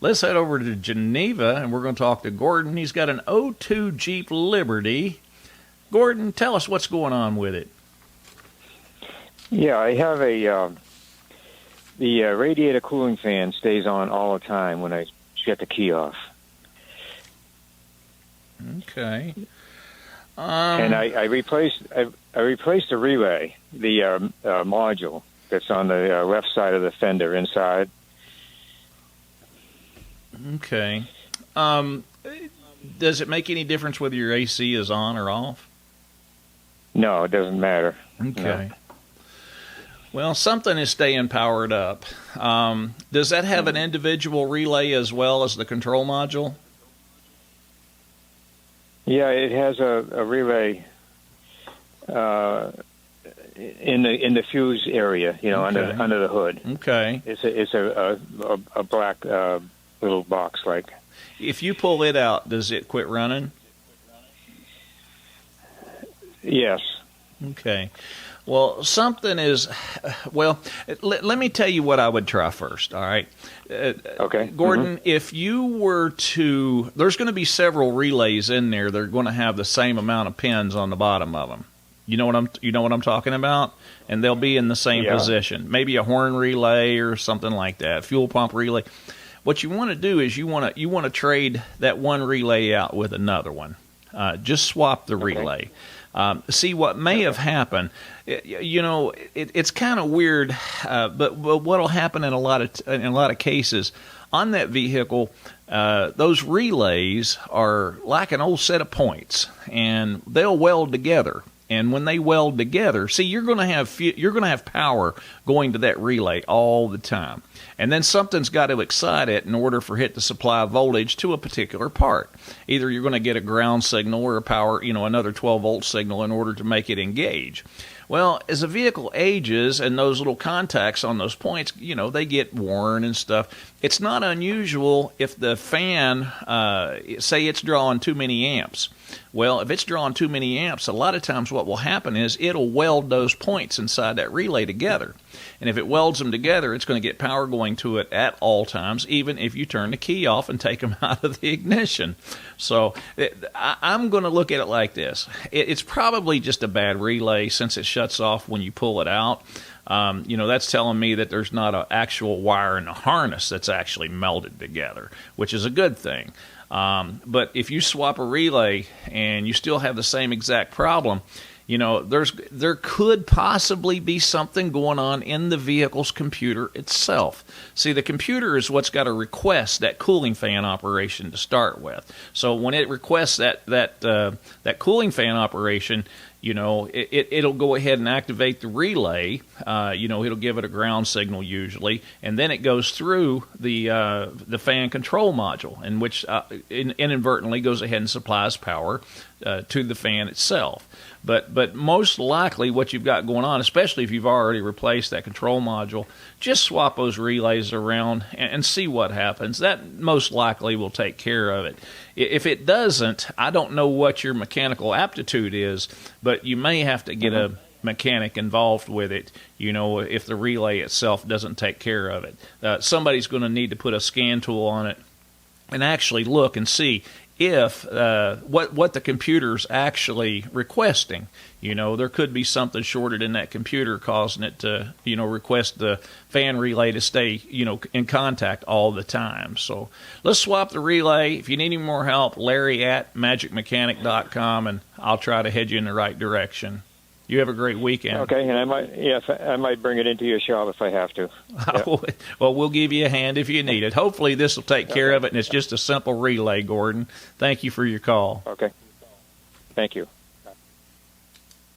Let's head over to Geneva, and we're going to talk to Gordon. He's got an '02 Jeep Liberty. Gordon, tell us what's going on with it. Yeah, I have the radiator cooling fan stays on all the time when I shut the key off. Okay. And I replaced the relay, the module that's on the left side of the fender inside. Okay. Does it make any difference whether your AC is on or off? No, it doesn't matter. Okay. No. Well, something is staying powered up. Does that have an individual relay as well as the control module? Yeah, it has a relay in the fuse area, Okay. under the hood. Okay. It's a black little box like. If you pull it out, does it quit running? Yes. Okay. Well, something is, let me tell you what I would try first, all right? Okay. Gordon, if you were to, there's going to be several relays in there that are going to have the same amount of pins on the bottom of them. You know what I'm talking about? And they'll be in the same position. Maybe a horn relay or something like that, fuel pump relay. What you want to do is you want to trade that one relay out with another one. Just swap the relay. See what may have happened. It's kind of weird, but what'll happen in a lot of cases on that vehicle, those relays are like an old set of points, and they'll weld together. And when they weld together, see, you're going to have power going to that relay all the time. And then something's got to excite it in order for it to supply voltage to a particular part. Either you're going to get a ground signal or a power, another 12-volt signal in order to make it engage. Well, as a vehicle ages and those little contacts on those points, they get worn and stuff. It's not unusual if the fan, say it's drawing too many amps. Well, if it's drawing too many amps, a lot of times what will happen is it'll weld those points inside that relay together. And if it welds them together, it's going to get power going to it at all times, even if you turn the key off and take them out of the ignition. So I'm going to look at it like this. It's probably just a bad relay since it shuts off when you pull it out. That's telling me that there's not an actual wire in the harness that's actually melded together, which is a good thing. But if you swap a relay and you still have the same exact problem, there could possibly be something going on in the vehicle's computer itself. See, the computer is what's got to request that cooling fan operation to start with. So when it requests that cooling fan operation, it'll go ahead and activate the relay. It'll give it a ground signal usually, and then it goes through the fan control module, in which inadvertently goes ahead and supplies power to the fan itself. But most likely what you've got going on, especially if you've already replaced that control module, just swap those relays around and see what happens. That most likely will take care of it. If it doesn't, I don't know what your mechanical aptitude is, but you may have to get a mechanic involved with it, if the relay itself doesn't take care of it. Somebody's going to need to put a scan tool on it and actually look and see if what the computer's actually requesting. There could be something shorted in that computer causing it to, request the fan relay to stay, in contact all the time. So let's swap the relay. If you need any more help, Larry at magicmechanic.com, and I'll try to head you in the right direction. You have a great weekend. Okay, and I might bring it into your shop if I have to. Yep. Well, we'll give you a hand if you need it. Hopefully this will take care of it, and it's just a simple relay, Gordon. Thank you for your call. Okay. Thank you.